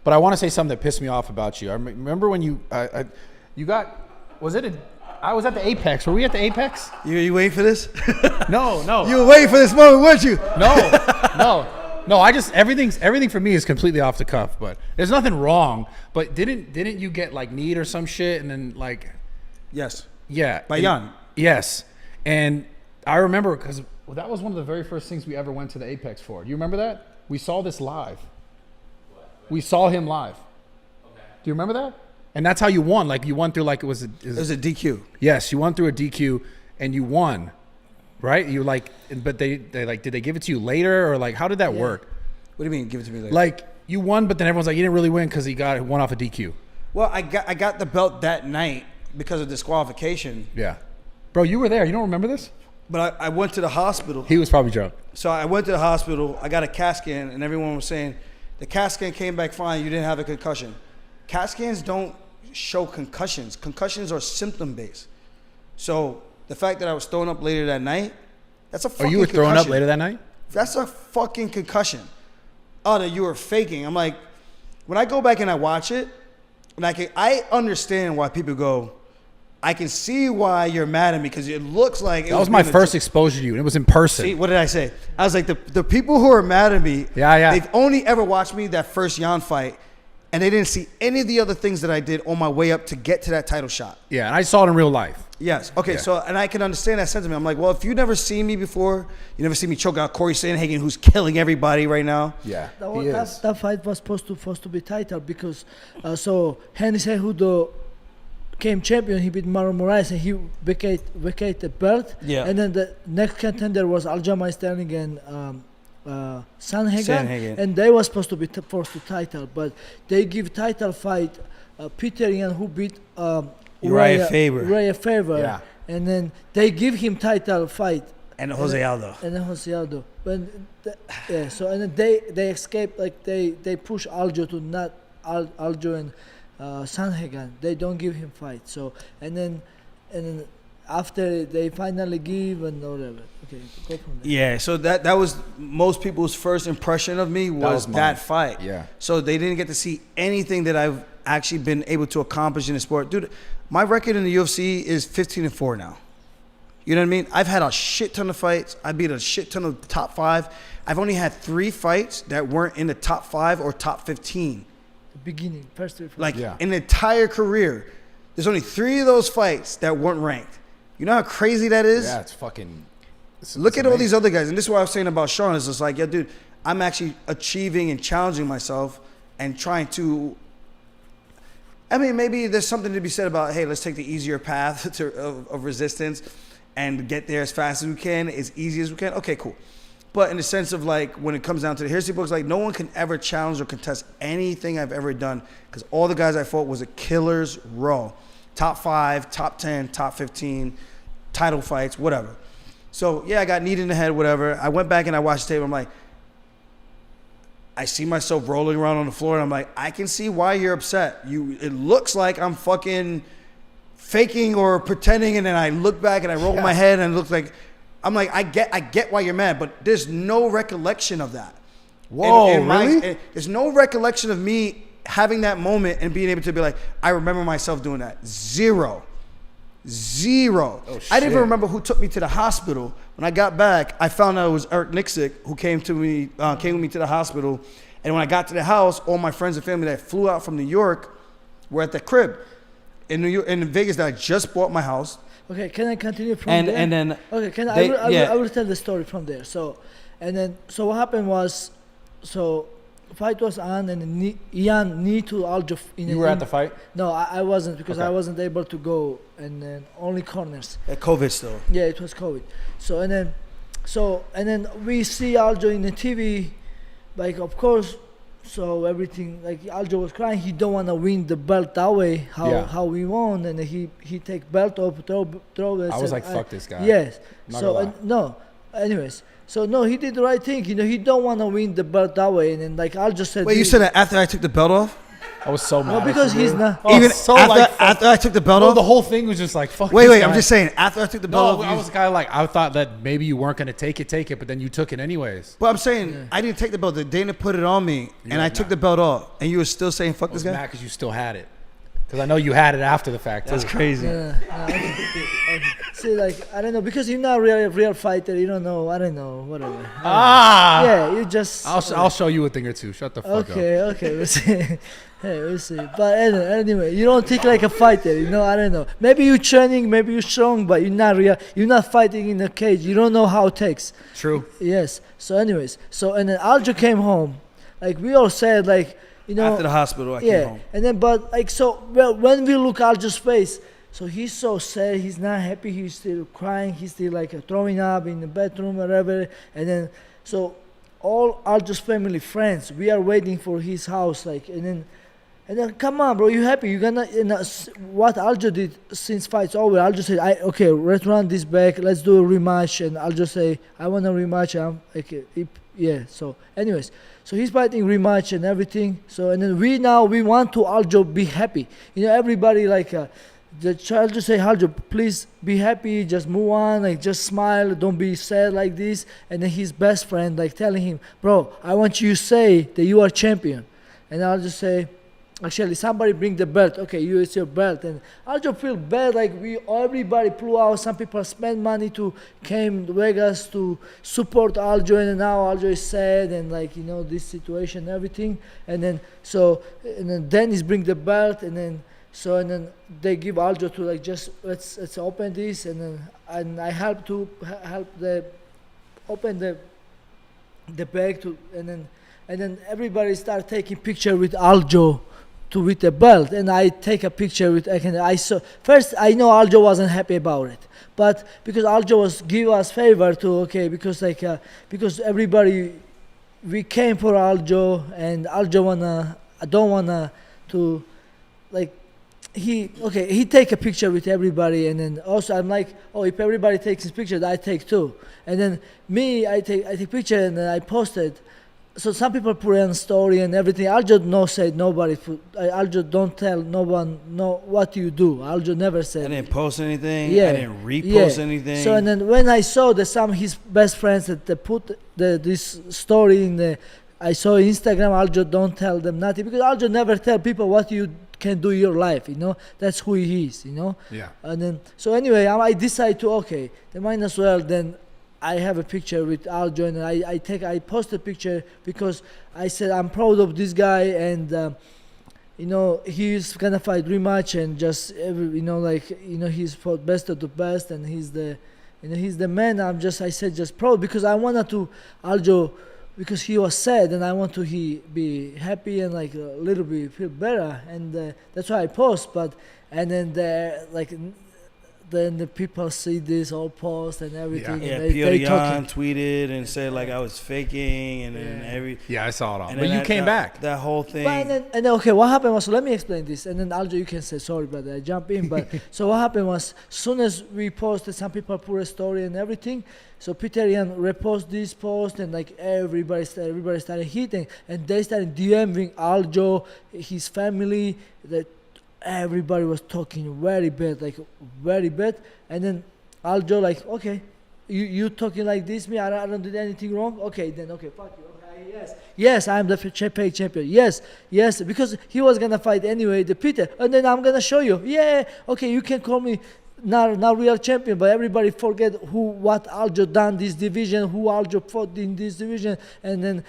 But I want to say something that pissed me off about you. I remember when you got, I was at the Apex. Were we at the Apex? You waiting for this? No. You were waiting for this moment, weren't you? No. I just everything for me is completely off the cuff. But there's nothing wrong. But didn't you get like kneed or some shit and then like? Yes. Yeah. By Jan. Yes. And I remember because that was one of the very first things we ever went to the Apex for. Do you remember that? We saw this live. We saw him live. Okay. Do you remember that? And that's how you won. Like you won through like it was a DQ. Yes, you won through a DQ and you won. Right? You like, but they like, did they give it to you later or like how did that work? What do you mean give it to me later? Like you won, but then everyone's like, you didn't really win because he got one off a DQ. Well, I got the belt that night because of disqualification. Yeah. Bro, you were there. You don't remember this? But I went to the hospital. He was probably drunk. So I went to the hospital. I got a CAT scan, and everyone was saying, the CAT scan came back fine. You didn't have a concussion. CAT scans don't show concussions. Concussions are symptom-based. So the fact that I was thrown up later that night, that's a fucking concussion. Oh, you were thrown up later that night? That's a fucking concussion. Oh, that you were faking. I'm like, when I go back and I watch it, and I understand why people go, I can see why you're mad at me because it looks like that was my first exposure to you, and it was in person. See, what did I say? I was like, the people who are mad at me, they've only ever watched me that first Jan fight, and they didn't see any of the other things that I did on my way up to get to that title shot. Yeah, and I saw it in real life. Yes. Okay, yeah. So, and I can understand that sentiment. I'm like, well, if you never seen me before, you never see me choke out Corey Sandhagen, who's killing everybody right now. Yeah, that fight was supposed to be title because so Henry Cejudo came champion. He beat Marlon Moraes and he vacated the belt. Yeah. And then the next contender was Aljamain Sterling and Sandhagen, and they were supposed to be forced to title, but they give title fight Petr Yan who beat Uriah Faber. Yeah. And then they give him title fight. And Jose Aldo. But so and then they escape, like they push Aljo to not Aljo and Sandhagen. They don't give him fight. So and then after they finally give and whatever. Okay, go from there. Yeah, so that was most people's first impression of me was that fight. Yeah. So they didn't get to see anything that I've actually been able to accomplish in the sport. Dude, my record in the UFC is 15-4 now. You know what I mean? I've had a shit ton of fights. I beat a shit ton of top 5. I've only had 3 fights that weren't in the top 5 or top 15. The beginning, first 3 fights. Like in the entire career, there's only 3 of those fights that weren't ranked. You know how crazy that is? Yeah, it's fucking... Look at all these other guys. And this is what I was saying about Sean. Is just like, yeah, dude, I'm actually achieving and challenging myself and trying to... I mean, maybe there's something to be said about, hey, let's take the easier path of resistance and get there as fast as we can, as easy as we can. Okay, cool. But in the sense of like, when it comes down to the history books, like no one can ever challenge or contest anything I've ever done because all the guys I fought was a killer's row. Top 5, top 10, top 15, title fights, whatever. So, yeah, I got kneed in the head, whatever. I went back and I watched the tape. I'm like, I see myself rolling around on the floor, and I'm like, I can see why you're upset. It looks like I'm fucking faking or pretending, and then I look back and I roll my head, and it looks like I'm like, I get why you're mad, but there's no recollection of that. Whoa, really? There's no recollection of me having that moment and being able to be like, I remember myself doing that. Zero. Oh, shit. I didn't even remember who took me to the hospital. When I got back, I found out it was Eric Nixick who came with me to the hospital. And when I got to the house, all my friends and family that flew out from New York were at the crib in New York, in Vegas. That I just bought my house. Okay, can I continue from there? And then okay, I will tell the story from there. So what happened was, so fight was on, and Ian knee to Aljo. You were at the fight? No, I wasn't, because I wasn't able to go, and then only corners. COVID still. Yeah, it was COVID. So and then we see Aljo in the TV, like of course. So everything, like Aljo was crying. He don't want to win the belt that way. How we won, and he take belt off, throw it. I was like, fuck this guy. Yes. So no. Anyways. So no, he did the right thing. You know, he don't want to win the belt that way. And then like Aljo said. Wait, you said that after I took the belt off? I was so mad. No, at because you, he's dude. not. Oh, Even so after, like, fuck. after I took the belt No, off. the whole thing was just like, fuck. Wait, this I'm guy. just saying. After I took the belt No, off, I was kind of like, I thought that maybe you weren't gonna take it, but then you took it anyways. but I'm saying I didn't take the belt. Dana put it on me, and I took the belt off, and you were still saying fuck I this was guy. mad because you still had it. Because I know you had it after the fact. That's too. crazy. Okay. See, like I don't know, because you're not really a real fighter. You don't know. I don't know. Whatever. Ah. Yeah, you just. I'll show you a thing or two. Shut the fuck up. Okay, we'll see. Hey, we'll see. But anyway, you don't think like a fighter, you know. I don't know. Maybe you're training, maybe you're strong, but you're not real. You're not fighting in a cage. You don't know how it takes. True. Yes. So, anyways, and then Aljo came home. Like we all said, like you know. After the hospital, I yeah, came home. and then but like so, well, when we look Aljo's face, so he's so sad. He's not happy. He's still crying. He's still like throwing up in the bedroom, whatever. And then so all Aljo's family, friends, we are waiting for his house, like and then come on, bro, you happy? You gonna what Aljo did since fight's over? Aljo said, okay, let's run this back. Let's do a rematch. And Aljo say, I want a rematch. Okay, yeah. So, anyways, so he's fighting rematch and everything. So and then we want to Aljo be happy. You know, everybody like the child just say, Aljo, please be happy. Just move on. Like just smile. Don't be sad like this. And then his best friend like telling him, bro, I want you to say that you are champion. And I'll just say. Actually, somebody bring the belt. Okay, it's your belt. And I just feel bad. Like everybody flew out. Some people spend money to came to Vegas to support Aljo, and now Aljo is sad and like you know this situation, and everything. And then then Dennis bring the belt, and then they give Aljo to like just let's open this, and I help the open the bag to, and then everybody start taking picture with Aljo. With the belt, and I take a picture with. I saw first. I know Aljo wasn't happy about it, but because Aljo was give us favor to because everybody we came for Aljo, and Aljo don't wanna to like he take a picture with everybody, and then also I'm like, oh, if everybody takes his picture, I take too, and then me I take picture and then I posted. So some people put in story and everything. Aljo said nobody. Aljo don't tell no one what you do. Aljo never said. I didn't post anything. Yeah. I didn't repost anything. So and then when I saw that his best friends that they put this story in the, I saw Instagram. Aljo don't tell them nothing because Aljo never tell people what you can do in your life. You know that's who he is. You know. Yeah. And then so anyway, I decide to they might as well then. I have a picture with Aljo, and I post a picture because I said I'm proud of this guy, and he's gonna fight rematch, and just he's fought best of the best, and he's the man. I said just proud because I wanted to Aljo because he was sad, and I want to be happy and like a little bit feel better, and that's why I post. Then the people see this all post and everything. Yeah, and they Petr tweeted and said like I was faking and then every. Yeah, I saw it all. And But you came back. That whole thing. But and then okay, what happened was, so let me explain this, and then Aljo, you can say sorry, but I jump in. But so what happened was, soon as we posted, some people put a story and everything. So Petr repost this post, and like everybody started hitting, and they started DMing Aljo, his family, that. Everybody was talking very bad, and then Aljo like, okay, you talking like this, me, I don't do anything wrong, okay, fuck you, okay, yes, I'm the champion, yes, because he was gonna fight anyway, the Petr, and then I'm gonna show you, okay, you can call me not real champion, but everybody forget what Aljo done this division, who Aljo fought in this division, and then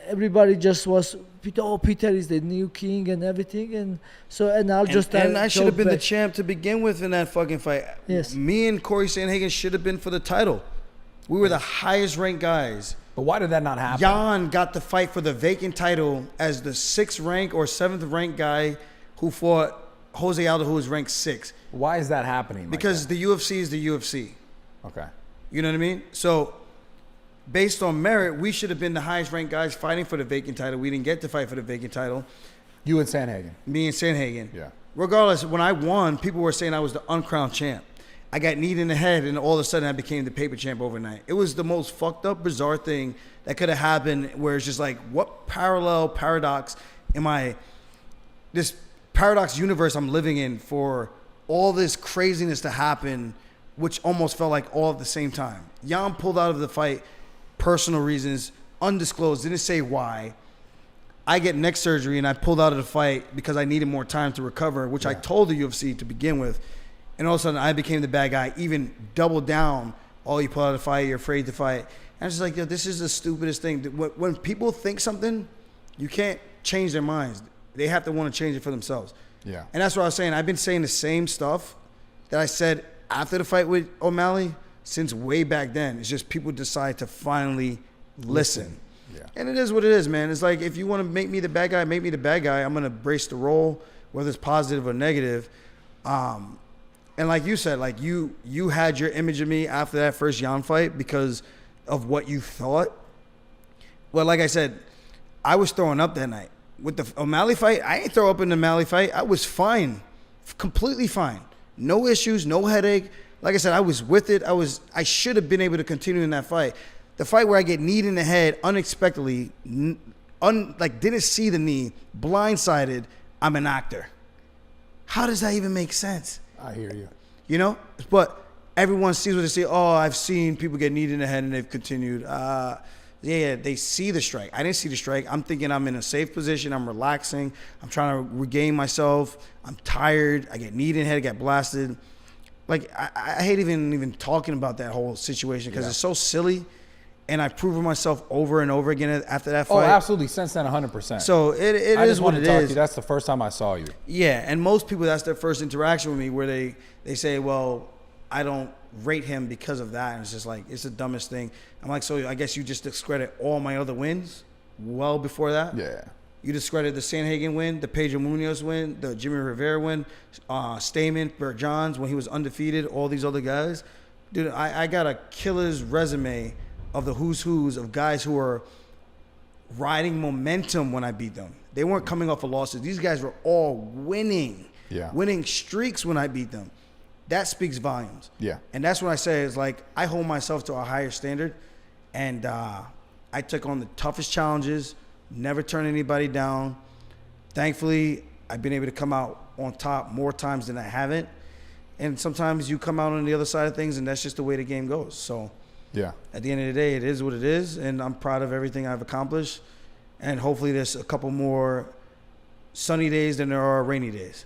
everybody just was. Petr is the new king and everything, and Aljo and I should have been the champ to begin with in that fucking fight. Yes. Me and Corey Sandhagen should have been for the title. We were the highest ranked guys. But why did that not happen? Jan got the fight for the vacant title as the 6th rank or 7th ranked guy who fought Jose Aldo, who was ranked 6th. Why is that happening? Because the UFC is the UFC. Okay. You know what I mean? So based on merit, we should have been the highest ranked guys fighting for the vacant title. We didn't get to fight for the vacant title. You and Sandhagen. Me and Sandhagen. Yeah. Regardless, when I won, people were saying I was the uncrowned champ. I got kneed in the head, and all of a sudden I became the paper champ overnight. It was the most fucked up, bizarre thing that could have happened, where it's just like, what paradox am I this paradox universe I'm living in for all this craziness to happen, which almost felt like all at the same time. Jan pulled out of the fight, personal reasons, undisclosed, didn't say why. I get neck surgery and I pulled out of the fight because I needed more time to recover, which I told the UFC to begin with. And all of a sudden I became the bad guy, even doubled down. Oh, you pull out of the fight, you're afraid to fight. And I'm just like, yo, this is the stupidest thing. When people think something, you can't change their minds. They have to want to change it for themselves. Yeah. And that's what I was saying. I've been saying the same stuff that I said after the fight with O'Malley since way back then. It's just people decide to finally listen. Yeah. And it is what it is, man. It's like, if you want to make me the bad guy, make me the bad guy. I'm going to brace the role, whether it's positive or negative. And like you said, like you had your image of me after that first Jan fight because of what you thought. Well, like I said, I was throwing up that night. With the O'Malley fight, I ain't throw up in the O'Malley fight. I was fine, completely fine. No issues, no headache. Like I said, I was with it. I should have been able to continue in that fight. The fight where I get kneed in the head unexpectedly, didn't see the knee, blindsided, I'm an actor. How does that even make sense? I hear you. You know? But everyone sees what they say. Oh, I've seen people get kneed in the head and they've continued. Yeah, they see the strike. I didn't see the strike. I'm thinking I'm in a safe position. I'm relaxing. I'm trying to regain myself. I'm tired. I get kneed in the head, get blasted. Like, I hate even talking about that whole situation because it's so silly. And I've proven myself over and over again after that fight. Oh, absolutely. Since then, 100%. So it is what it is. To you. That's the first time I saw you. Yeah, and most people, that's their first interaction with me where they say, well, I don't rate him because of that. And it's just like, it's the dumbest thing. I'm like, so I guess you just discredit all my other wins well before that? Yeah. You discredit the Sanhagen win, the Pedro Munoz win, the Jimmy Rivera win, Stamen, Bert Johns when he was undefeated, all these other guys. Dude, I got a killer's resume of the who's of guys who are riding momentum when I beat them. They weren't coming off of losses. These guys were all winning. Yeah. Winning streaks when I beat them. That speaks volumes. Yeah. And that's what I say is like, I hold myself to a higher standard, and I took on the toughest challenges, never turned anybody down. Thankfully, I've been able to come out on top more times than I haven't. And sometimes you come out on the other side of things, and that's just the way the game goes. So yeah, at the end of the day, it is what it is, and I'm proud of everything I've accomplished. And hopefully there's a couple more sunny days than there are rainy days.